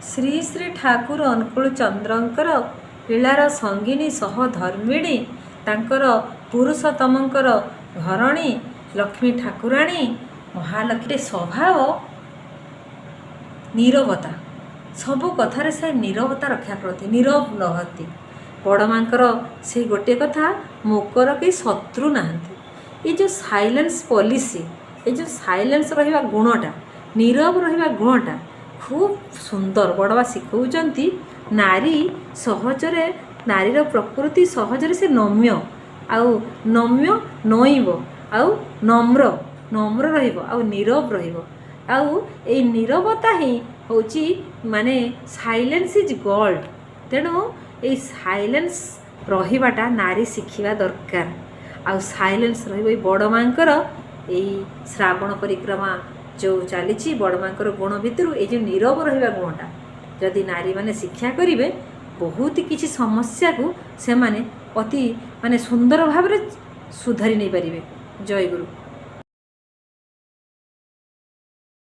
ଶ୍ରୀ ଶ୍ରୀ ଠାକୁର ଅନୁକୂଳ ଚନ୍ଦ୍ରଙ୍କର ଲୀଳାର ସଙ୍ଗିନୀ ସହଧର୍ମିଣୀ ତାଙ୍କର ପୁରୁଷୋତ୍ତମଙ୍କର ଘରଣୀ ଲକ୍ଷ୍ମୀ ଠାକୁରାଣୀ ମହାଲକ୍ଷ୍ମୀ ସ୍ୱଭାବ ନୀରବତା। ସବୁ କଥାରେ ସେ ନୀରବତା ରକ୍ଷା କରନ୍ତି, ନୀରବ ରହନ୍ତି। ବଡ଼ ମାଙ୍କର ସେଇ ଗୋଟିଏ କଥା, ମୋକର କେହି ଶତ୍ରୁ ନାହାନ୍ତି। ଏ ଯେଉଁ ସାଇଲେନ୍ସ ପଲିସି, ଏ ଯେଉଁ ସାଇଲେନ୍ସ ରହିବା ଗୁଣଟା, ନୀରବ ରହିବା ଗୁଣଟା ଖୁବ୍ ସୁନ୍ଦର। ବଡ଼ବା ଶିଖଉଛନ୍ତି ନାରୀ ସହଜରେ, ନାରୀର ପ୍ରକୃତି ସହଜରେ ସେ ନମ୍ୟ, ଆଉ ନମ୍ୟ ନଇଁବ, ଆଉ ନମ୍ର ରହିବ, ଆଉ ନୀରବ ରହିବ। ଆଉ ଏଇ ନୀରବତା ହିଁ ହେଉଛି ମାନେ ସାଇଲେନ୍ସ ଇଜ୍ ଗୋଲ୍ଡ। ତେଣୁ ଏଇ ସାଇଲେନ୍ସ ରହିବାଟା ନାରୀ ଶିଖିବା ଦରକାର। ଆଉ ସାଇଲେନ୍ସ ରହିବ ଏଇ ବଡ଼ ମାଙ୍କର ଏଇ ଶ୍ରାବଣ ପରିକ୍ରମା ଯେଉଁ ଚାଲିଛି, ବଡ଼ ମାଙ୍କର ଗୁଣ ଭିତରୁ ଏଇ ଯେଉଁ ନୀରବ ରହିବା ଗୁଣଟା ଯଦି ନାରୀମାନେ ଶିକ୍ଷା କରିବେ, ବହୁତ କିଛି ସମସ୍ୟାକୁ ସେମାନେ ଅତି ସୁନ୍ଦର ଭାବରେ ସୁଧାରି ନେଇପାରିବେ। ଜୟ ଗୁରୁ।